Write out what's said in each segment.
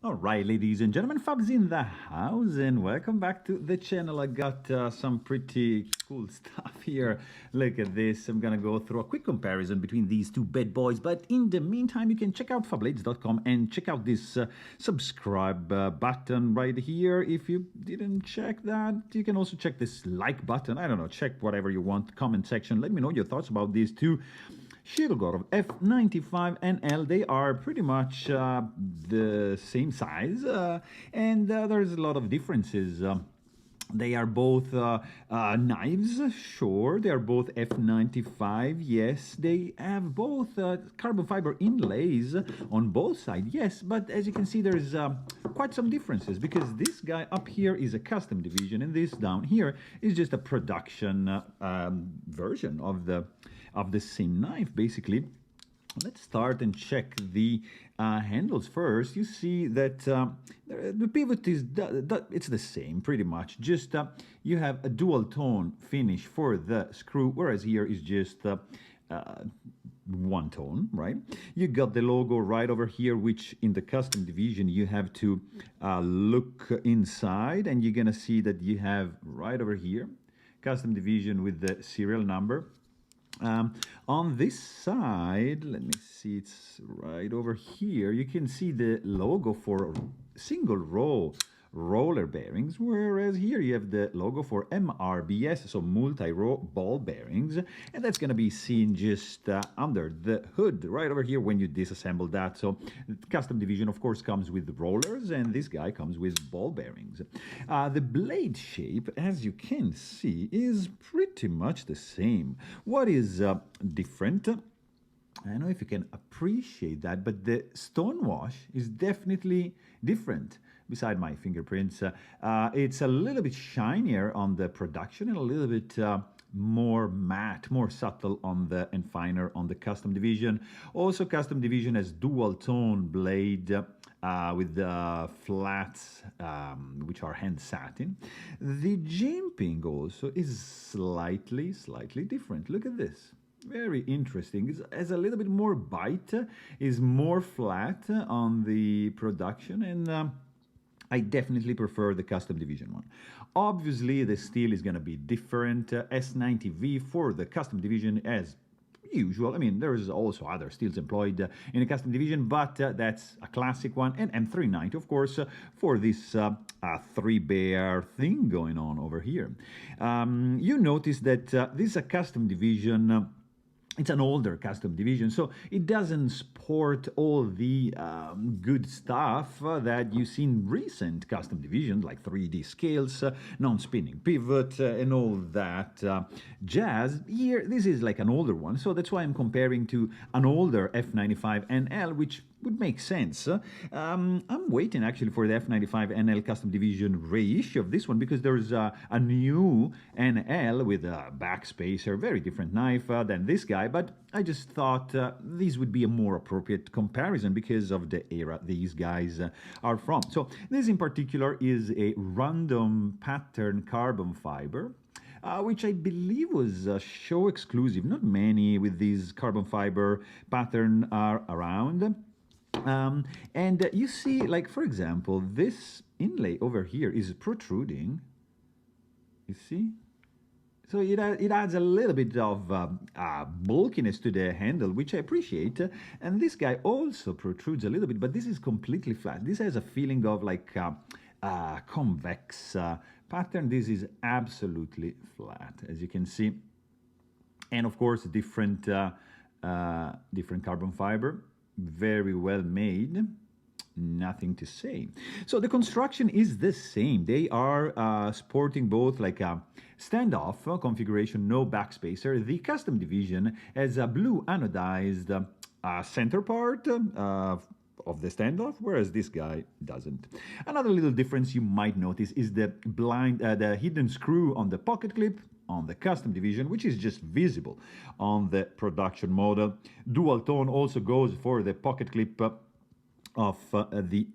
All right, ladies and gentlemen, Fab's in the house, and welcome back to the channel. I got some pretty cool stuff here. Look at this. I'm gonna go through a quick comparison between these two bad boys, but in the meantime, you can check out fablades.com and check out this subscribe button right here. If you didn't check that, you can also check this like button. I don't know, check whatever you want. Comment section. Let me know your thoughts about these two Shirogorov F95 and L, they are pretty much the same size, and there's a lot of differences. They are both knives, sure. They are both F95, yes. They have both carbon fiber inlays on both sides, yes. But as you can see, there's quite some differences because this guy up here is a custom division, and this down here is just a production version of the same knife, basically. Let's start and check the handles first. You see that the pivot is it's the same pretty much. Just you have a dual tone finish for the screw, whereas here is just one tone, right? You got the logo right over here, which in the custom division you have to look inside, and you're gonna see that you have right over here custom division with the serial number. On this side, let me see, it's right over here. You can see the logo for single row roller bearings, whereas here you have the logo for MRBS, so multi-row ball bearings, and that's going to be seen just under the hood right over here when you disassemble that. So custom division, of course, comes with rollers, and this guy comes with ball bearings. The blade shape, as you can see, is pretty much the same. What is different? I don't know if you can appreciate that, but the stonewash is definitely different. Beside my fingerprints, it's a little bit shinier on the production and a little bit more matte, more subtle on the and finer on the custom division. Also, custom division has dual tone blade with the flats, which are hand satin. The jimping also is slightly different. Look at this. Very interesting. It has a little bit more bite, is more flat on the production, and I definitely prefer the custom division one. Obviously, the steel is going to be different. S90V for the custom division as usual. I mean, there's also other steels employed in the custom division, but that's a classic one. And M390, of course, for this three bear thing going on over here. You notice that this is a custom division. It's an older custom division, so it doesn't sport all the good stuff that you see in recent custom divisions, like 3D scales, non-spinning pivot, and all that jazz. Here, this is like an older one, so that's why I'm comparing to an older F95 NL, which would make sense. I'm waiting actually for the F95 NL custom division reissue of this one because there's a new NL with a backspacer, very different knife than this guy, but I just thought this would be a more appropriate comparison because of the era these guys are from. So this in particular is a random pattern carbon fiber. Which I believe was show exclusive. Not many with these carbon fiber pattern are around. And you see, like, for example, this inlay over here is protruding. You see? So it adds a little bit of bulkiness to the handle, which I appreciate. And this guy also protrudes a little bit, but this is completely flat. This has a feeling of like convex pattern. This is absolutely flat, as you can see. And of course, different carbon fiber, very well made, nothing to say. So the construction is the same. They are sporting both like a standoff configuration, no backspacer. The custom division has a blue anodized center part of the standoff, whereas this guy doesn't. Another little difference you might notice is the the hidden screw on the pocket clip on the custom division, which is just visible on the production model. Dual tone also goes for the pocket clip of the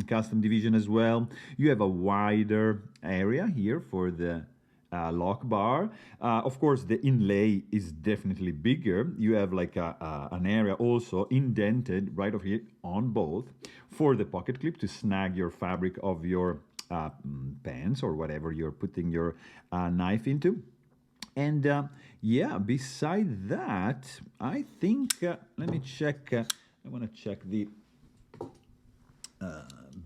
custom division as well. You have a wider area here for the lock bar. Of course, the inlay is definitely bigger. You have like an area also indented right over here on both for the pocket clip to snag your fabric of your pants or whatever you're putting your knife into. And yeah, beside that, I think, let me check, I want to check the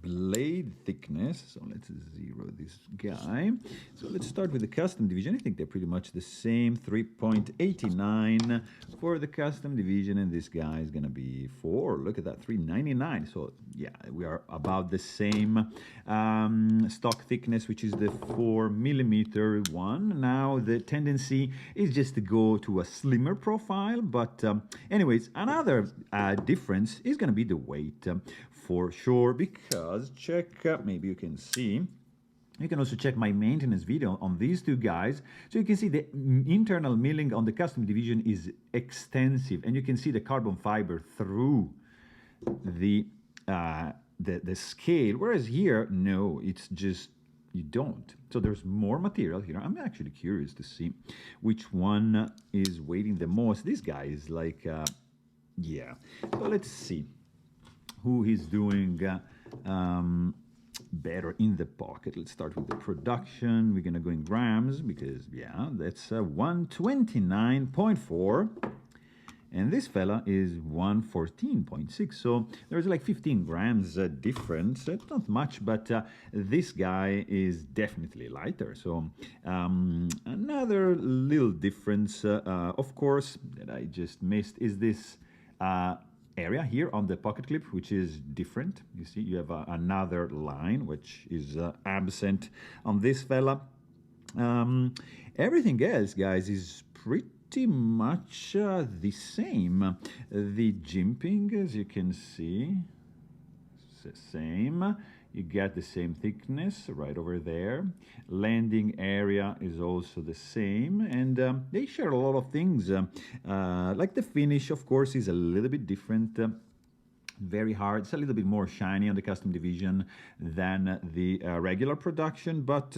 blade thickness. So let's zero this guy. So let's start with the custom division. I think they're pretty much the same. 3.89 for the custom division, and this guy is gonna be 4. Look at that, 3.99. So yeah, we are about the same stock thickness, which is the 4mm one. Now the tendency is just to go to a slimmer profile, but anyways, another difference is gonna be the weight. For sure, because check, maybe you can see, you can also check my maintenance video on these two guys. So you can see the internal milling on the custom division is extensive, and you can see the carbon fiber through the scale, whereas here, no, it's just, you don't. So there's more material here. I'm actually curious to see which one is weighing the most. This guy is like, yeah. So let's see who is doing better in the pocket. Let's start with the production. We're gonna go in grams because yeah, that's 129.4, and this fella is 114.6. So there's like 15 grams difference. It's not much, but this guy is definitely lighter. So another little difference, of course, that I just missed is this area here on the pocket clip, which is different. You see, you have another line which is absent on this fella. Everything else, guys, is pretty much the same. The jimping, as you can see, it's the same. You get the same thickness right over there. Landing area is also the same, and they share a lot of things. Like the finish, of course, is a little bit different. Very hard. It's a little bit more shiny on the custom division than the regular production, but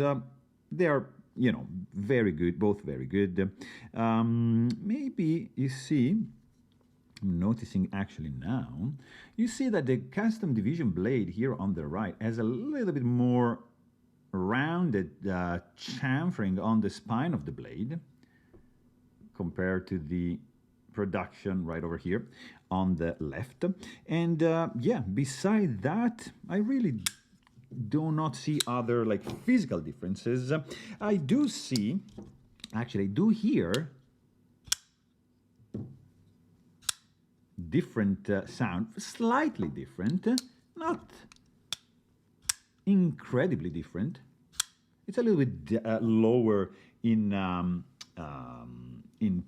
they are, you know, very good, both very good. Maybe you see, I'm noticing actually now, you see that the custom division blade here on the right has a little bit more rounded chamfering on the spine of the blade compared to the production right over here on the left. And yeah, beside that, I really do not see other like physical differences. I do see, actually I do hear different sound, slightly different, not incredibly different. It's a little bit lower in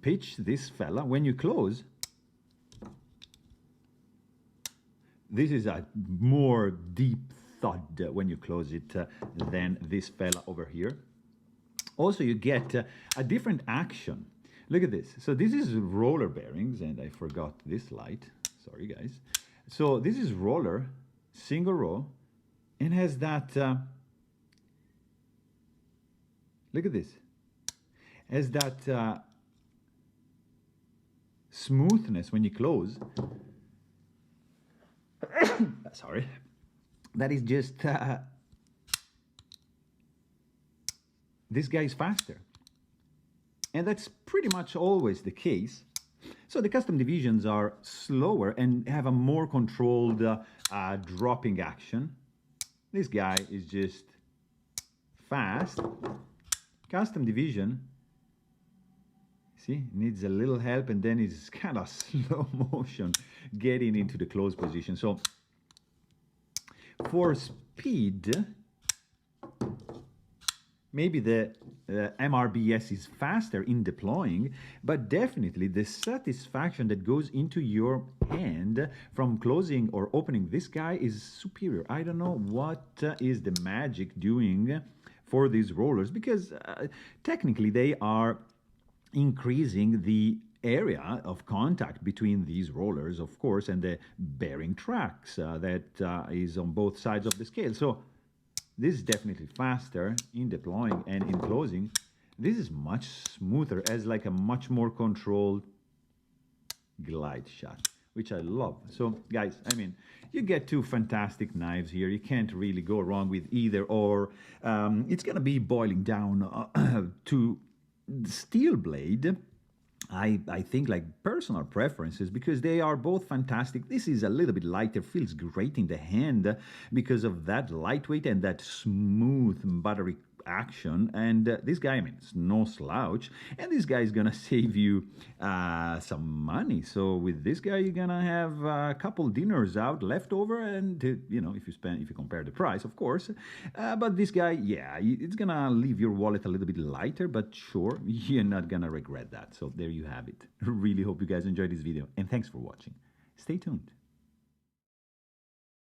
pitch, this fella. When you close, this is a more deep thud when you close it than this fella over here. Also, you get a different action. Look at this. So this is roller bearings, and I forgot this light. Sorry, guys. So this is roller, single row, and has that, look at this, has that smoothness when you close. Sorry. That is just, this guy is faster. And that's pretty much always the case. So the custom divisions are slower and have a more controlled dropping action. This guy is just fast. Custom division, see, needs a little help, and then it's kind of slow motion getting into the close position. So for speed, maybe the MRBS is faster in deploying, but definitely the satisfaction that goes into your hand from closing or opening this guy is superior. I don't know what is the magic doing for these rollers, because technically they are increasing the area of contact between these rollers, of course, and the bearing tracks that is on both sides of the scale. So this is definitely faster in deploying and in closing This is much smoother, as like a much more controlled glide shot, which I love. So guys, I mean, you get two fantastic knives here. You can't really go wrong with either, or it's gonna be boiling down to steel blade. I think like personal preferences, because they are both fantastic. This is a little bit lighter, feels great in the hand because of that lightweight and that smooth buttery action. And this guy, I mean, it's no slouch, and this guy is gonna save you some money. So with this guy, you're gonna have a couple dinners out left over, and you know, if you compare the price, of course. But this guy, yeah, it's gonna leave your wallet a little bit lighter, but sure, you're not gonna regret that. So there you have it. Really hope you guys enjoyed this video, and thanks for watching. Stay tuned.